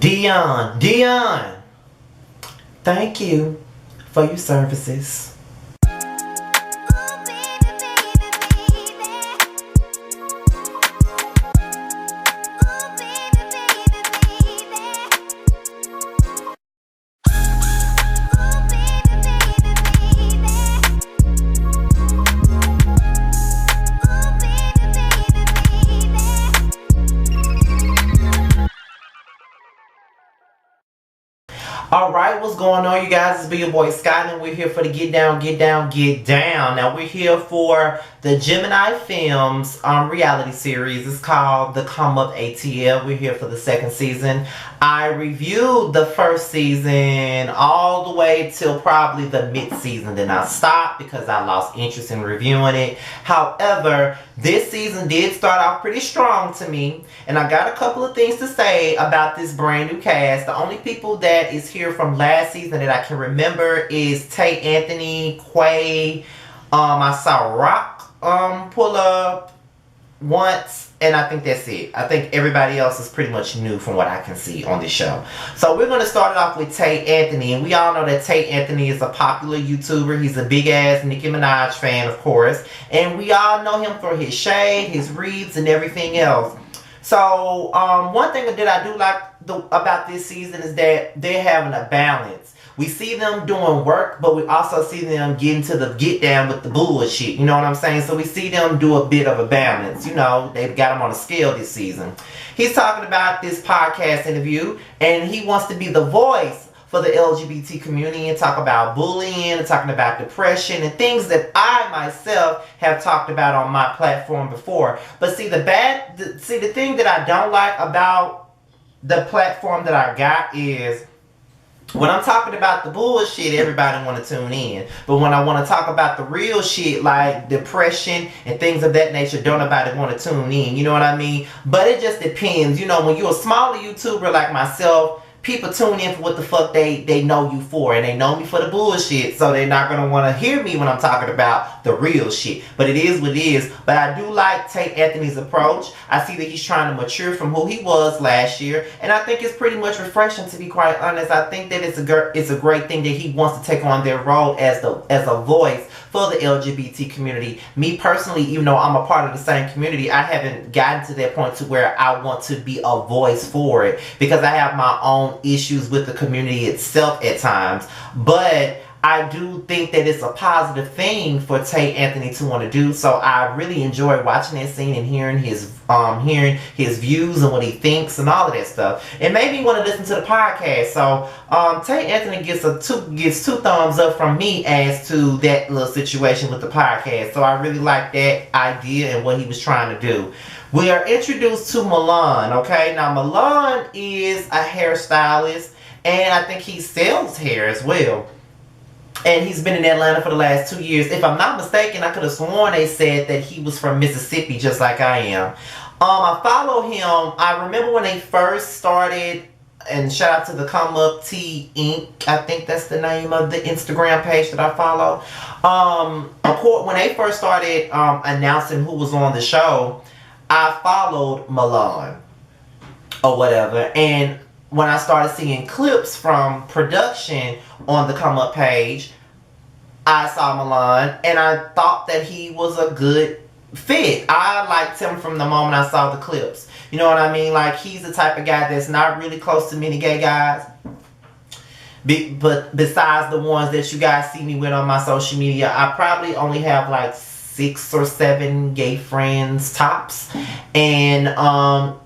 Dion, thank you for your services. Alright, what's going on, you guys? It's your boy Scott, and we're here for the Get Down, Get Down, Get Down. Now, we're here for the Gemini Films reality series. It's called The Come Up ATL. We're here for the second season. I reviewed the first season all the way till probably the mid-season. Then I stopped because I lost interest in reviewing it. However, this season did start off pretty strong to me, and I got a couple of things to say about this brand new cast. The only people that is here from last season that I can remember is Tay Anthony, Quay. I saw Rock pull up once, and I think that's it. I think everybody else is pretty much new from what I can see on this show. So we're going to start it off with Tay Anthony, and we all know that Tay Anthony is a popular YouTuber. He's a big ass Nicki Minaj fan, of course, and we all know him for his shade, his reads, and everything else. So one thing that I do like about this season is that they're having a balance. We see them doing work, but we also see them getting to the get down with the bullshit. You know what I'm saying? So we see them do a bit of a balance. You know, they've got him on a scale this season. He's talking about this podcast interview, and he wants to be the voice for the LGBT community and talk about bullying and talking about depression and things that I myself have talked about on my platform before. But see, the thing that I don't like about the platform that I got is when I'm talking about the bullshit, everybody want to tune in. But when I want to talk about the real shit like depression and things of that nature, don't nobody want to tune in. You know what I mean? But it just depends. You know, when you're a smaller YouTuber like myself, people tune in for what the fuck they know you for, and they know me for the bullshit, so they're not going to want to hear me when I'm talking about the real shit. But it is what it is. But I do like Tay Anthony's approach. I see that he's trying to mature from who he was last year, and I think it's pretty much refreshing, to be quite honest. I think that it's a great thing that he wants to take on their role as a voice for the LGBT community. Me personally, even though I'm a part of the same community, I haven't gotten to that point to where I want to be a voice for it, because I have my own issues with the community itself at times. But I do think that it's a positive thing for Tay Anthony to want to do. So I really enjoy watching that scene and hearing his views and what he thinks and all of that stuff. It made me want to listen to the podcast. So Tay Anthony gets two thumbs up from me as to that little situation with the podcast. So I really like that idea and what he was trying to do. We are introduced to Milan. Okay, now Milan is a hairstylist, and I think he sells hair as well. And he's been in Atlanta for the last 2 years. If I'm not mistaken, I could have sworn they said that he was from Mississippi, just like I am. I follow him. I remember when they first started, and shout out to the Come Up T Inc. I think that's the name of the Instagram page that I follow. When they first started announcing who was on the show, I followed Milan or whatever. And when I started seeing clips from production on the Come Up page, I saw Milan, and I thought that he was a good fit. I liked him from the moment I saw the clips. You know what I mean? Like, he's the type of guy that's not really close to many gay guys. But besides the ones that you guys see me with on my social media, I probably only have like 6 or 7 gay friends tops, and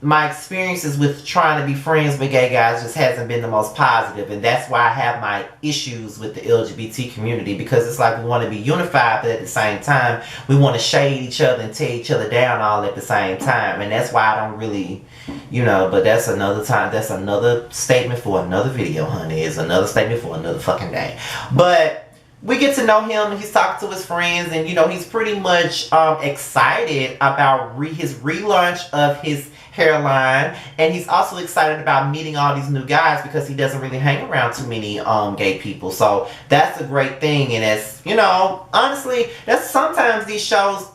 my experiences with trying to be friends with gay guys just hasn't been the most positive, and that's why I have my issues with the LGBT community, because it's like we want to be unified, but at the same time we want to shade each other and tear each other down all at the same time, and that's why I don't really, you know. But that's another time. That's another statement for another video, honey. It's another statement for another fucking day. But we get to know him, and he's talking to his friends, and you know, he's pretty much excited about his relaunch of his hairline, and he's also excited about meeting all these new guys because he doesn't really hang around too many gay people. So that's a great thing, and it's, you know, honestly, that's sometimes these shows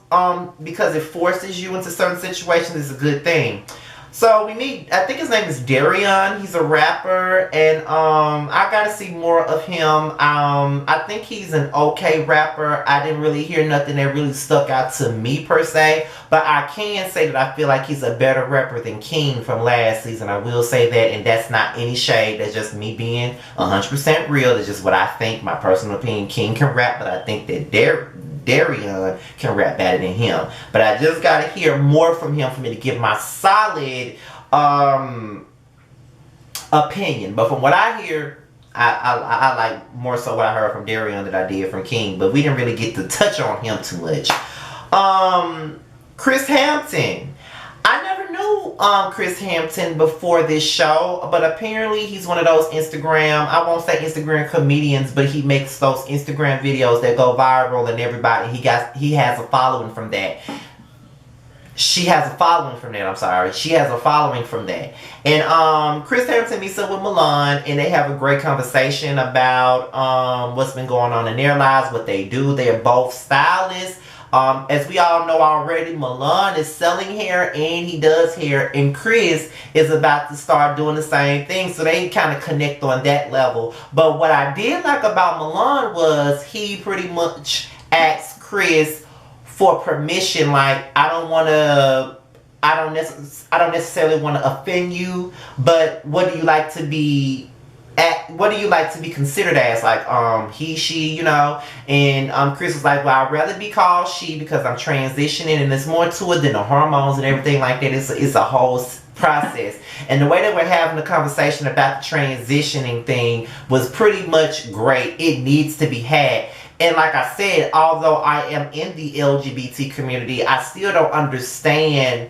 because it forces you into certain situations is a good thing. So we meet, I think his name is Darion. He's a rapper, and I gotta see more of him. I think he's an okay rapper. I didn't really hear nothing that really stuck out to me per se, but I can say that I feel like he's a better rapper than King from last season. I will say that, and that's not any shade. That's just me being 100% real. That's just what I think. My personal opinion. King can rap, but I think that Darion can rap better than him. But I just gotta hear more from him for me to give my solid opinion. But from what I hear, I like more so what I heard from Darion than I did from King. But we didn't really get to touch on him too much. Chris Hampton. I never knew Chris Hampton before this show, but apparently he's one of those Instagram, I won't say Instagram comedians, but he makes those Instagram videos that go viral and everybody, he has a following from that. She has a following from that, I'm sorry. She has a following from that. And Chris Hampton meets up with Milan, and they have a great conversation about what's been going on in their lives, what they do. They're both stylists. As we all know already, Milan is selling hair and he does hair, and Chris is about to start doing the same thing, so they kind of connect on that level. But what I did like about Milan was he pretty much asked Chris for permission, like, I don't necessarily want to offend you, but what do you like to be considered as, like he, she, you know? And Chris was like, well, I'd rather be called she because I'm transitioning, and there's more to it than the hormones and everything like that. It's a whole process. And the way that we're having the conversation about the transitioning thing was pretty much great. It needs to be had. And like I said, although I am in the LGBT community, I still don't understand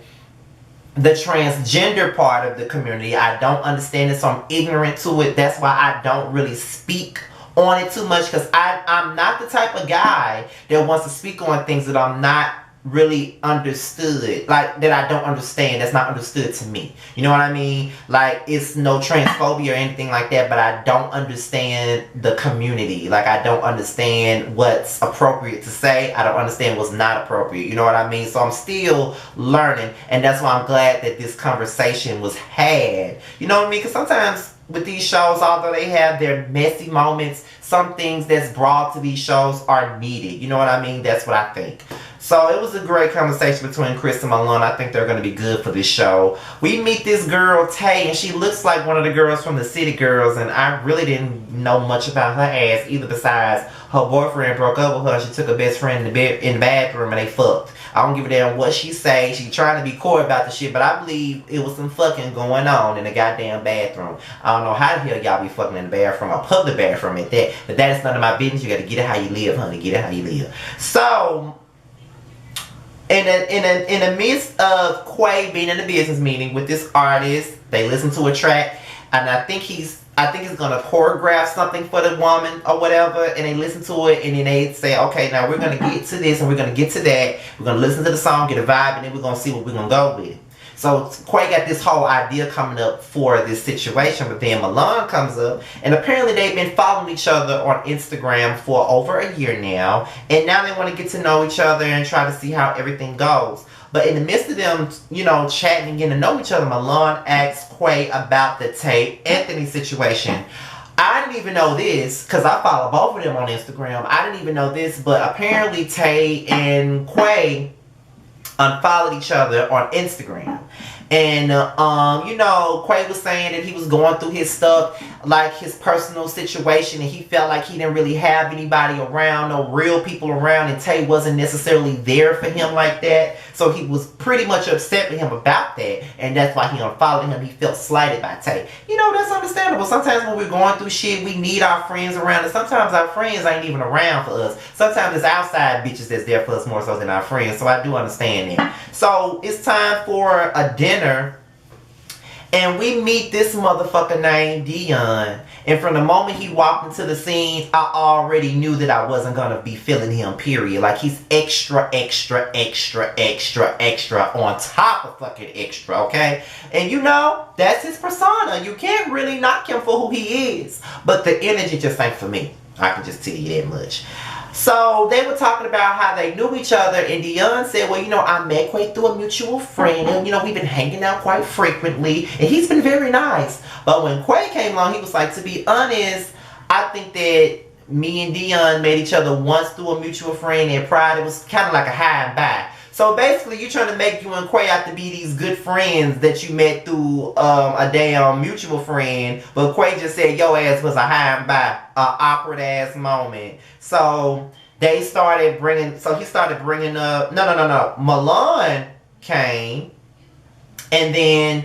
the transgender part of the community. I don't understand it, so I'm ignorant to it. That's why I don't really speak on it too much, because I'm not the type of guy that wants to speak on things that I'm not really understood, like that I don't understand, that's not understood to me. You know what I mean? Like, it's no transphobia or anything like that, but I don't understand the community. Like, I don't understand what's appropriate to say. I don't understand what's not appropriate. You know what I mean? So I'm still learning, and that's why I'm glad that this conversation was had. You know what I mean? Because sometimes with these shows, although they have their messy moments, some things that's brought to these shows are needed. You know what I mean? That's what I think. So it was a great conversation between Chris and Milan. I think they're going to be good for this show. We meet this girl, Tay, and she looks like one of the girls from the City Girls, and I really didn't know much about her ass either, besides her boyfriend broke up with her. She took her best friend in the bathroom and they fucked. I don't give a damn what she say. She trying to be coy about the shit, but I believe it was some fucking going on in the goddamn bathroom. I don't know how the hell y'all be fucking in the bathroom, a public bathroom at that, but that is none of my business. You gotta get it how you live, honey. Get it how you live. So, in the midst of Quay being in a business meeting with this artist, they listen to a track, and I think he's gonna choreograph something for the woman or whatever, and they listen to it, and then they say, okay, now we're gonna get to this and we're gonna get to that. We're gonna listen to the song, get a vibe, and then we're gonna see what we're gonna go with. So Quay got this whole idea coming up for this situation, but then Milan comes up, and apparently they've been following each other on Instagram for over a year now, and now they want to get to know each other and try to see how everything goes. But in the midst of them, you know, chatting and getting to know each other, Milan asks Quay about the Tate Anthony situation. I didn't even know this, because I follow both of them on Instagram. I didn't even know this, but apparently Tate and Quay unfollowed each other on Instagram. And, you know, Quay was saying that he was going through his stuff, like his personal situation, and he felt like he didn't really have anybody around, no real people around, and Tay wasn't necessarily there for him like that. So he was pretty much upset with him about that, and that's why he unfollowed him. He felt slighted by Tay. You know, that's understandable. Sometimes when we're going through shit, we need our friends around, and sometimes our friends ain't even around for us. Sometimes it's outside bitches that's there for us more so than our friends, so I do understand that. So it's time for a dinner, and we meet this motherfucker named Dion. And from the moment he walked into the scene, I already knew that I wasn't gonna be feeling him, period. Like, he's extra, extra, extra, extra, extra on top of fucking extra, okay? And you know, that's his persona. You can't really knock him for who he is. But the energy just ain't for me. I can just tell you that much. So they were talking about how they knew each other, and Dion said, well, I met Quay through a mutual friend, and we've been hanging out quite frequently, and he's been very nice. But when Quay came along, he was like, to be honest, I think that me and Dion met each other once through a mutual friend, and Pride, it was kind of like a high and by. So basically, you're trying to make you and Quay out to be these good friends that you met through a damn mutual friend. But Quay just said your ass was a high and by, awkward ass moment. So they started bringing. So he started bringing up. No. Milan came, and then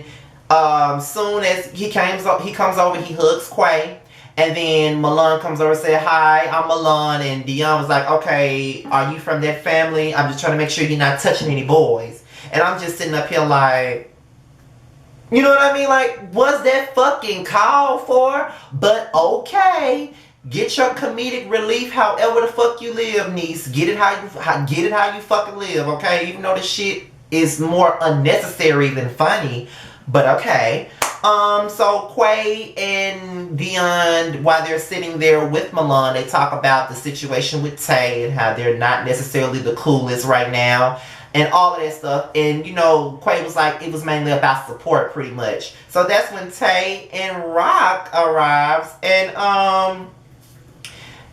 soon as he comes over, he hugs Quay. And then Milan comes over and said, hi, I'm Milan. And Dion was like, okay, are you from that family? I'm just trying to make sure you're not touching any boys. And I'm just sitting up here like, you know what I mean? Like, was that fucking called for? But okay. Get your comedic relief however the fuck you live, niece. Get it how you fucking live, okay? Even though the shit is more unnecessary than funny. But okay. So Quay and Dion, while they're sitting there with Milan, they talk about the situation with Tay and how they're not necessarily the coolest right now and all of that stuff. And Quay was like, it was mainly about support pretty much. So that's when Tay and Rock arrives, and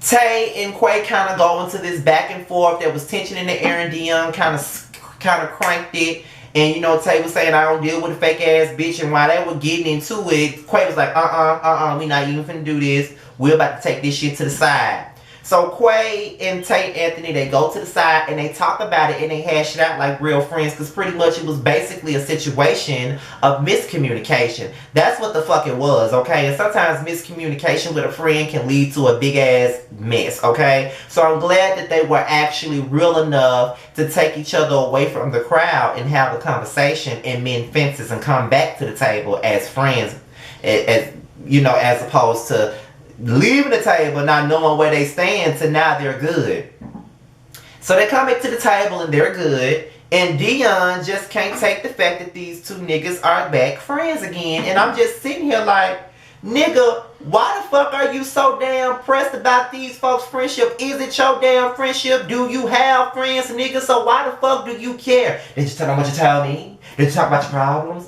Tay and Quay kind of go into this back and forth. There was tension in the air, and Dion kind of cranked it. And Tay was saying, I don't deal with a fake ass bitch. And while they were getting into it, Quay was like, we not even finna do this. We're about to take this shit to the side. So Quay and Tay Anthony, they go to the side and they talk about it and they hash it out like real friends, because pretty much it was basically a situation of miscommunication. That's what the fuck it was, okay? And sometimes miscommunication with a friend can lead to a big ass mess, okay? So I'm glad that they were actually real enough to take each other away from the crowd and have a conversation and mend fences and come back to the table as friends, as opposed to leaving the table not knowing where they stand to now they're good. So they come back to the table and they're good, and Dion just can't take the fact that these two niggas are back friends again. And I'm just sitting here like, nigga, why the fuck are you so damn pressed about these folks' friendship? Is it your damn friendship? Do you have friends, nigga? So why the fuck do you care? Did you tell them what you tell me? Did you talk about your problems?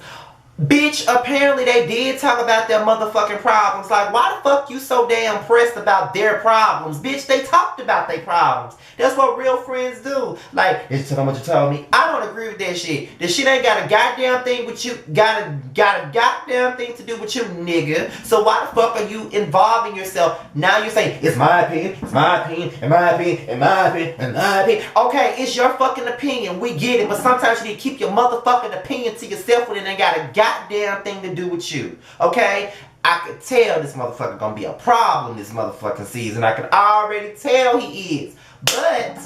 Bitch, apparently they did talk about their motherfucking problems. Like, why the fuck you so damn pressed about their problems? Bitch, they talked about their problems. That's what real friends do. Like, did you tell them what you told me? I don't agree with that shit. This shit ain't got a goddamn thing with you. Got a goddamn thing to do with you, nigga. So why the fuck are you involving yourself? Now you're saying, it's my opinion, it's my opinion, in my opinion, in my opinion, in my opinion. Okay, it's your fucking opinion. We get it. But sometimes you need to keep your motherfucking opinion to yourself when it ain't got a goddamn thing to do with you. Okay? I could tell this motherfucker gonna be a problem this motherfucking season. I can already tell he is. But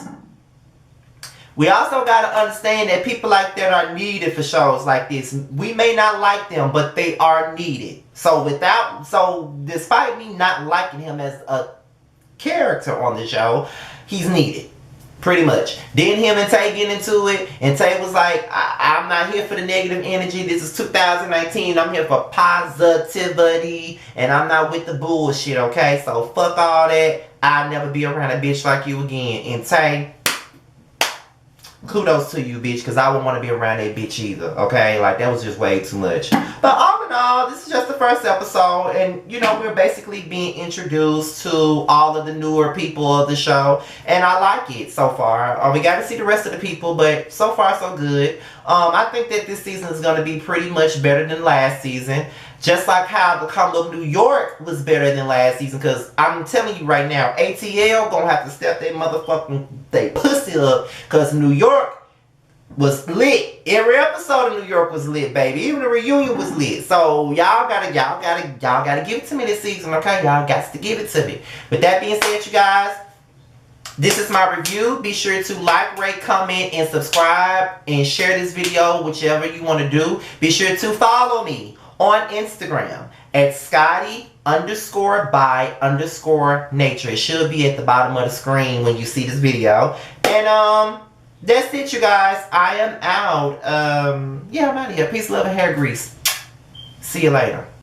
we also gotta understand that people like that are needed for shows like this. We may not like them, but they are needed. So despite me not liking him as a character on the show, he's needed. Pretty much. Then him and Tay get into it, and Tay was like, I'm not here for the negative energy. This is 2019. I'm here for positivity, and I'm not with the bullshit, okay? So fuck all that. I'll never be around a bitch like you again. And Tay, kudos to you, bitch, because I wouldn't want to be around that bitch either, okay? Like, that was just way too much. But all in all, this is just the first episode, and, we're basically being introduced to all of the newer people of the show, and I like it so far. We got to see the rest of the people, but so far, so good. I think that this season is going to be pretty much better than last season. Just like how the Come Up New York was better than last season. Because I'm telling you right now, ATL gonna have to step their motherfucking pussy up. Because New York was lit. Every episode of New York was lit, baby. Even the reunion was lit. So y'all gotta give it to me this season, okay? Y'all got to give it to me. With that being said, you guys, this is my review. Be sure to like, rate, comment, and subscribe. And share this video, whichever you want to do. Be sure to follow me on Instagram at Scotty_by_nature. It should be at the bottom of the screen when you see this video. And that's it, you guys. I am out. I'm out of here. Peace, love, and hair grease. See you later.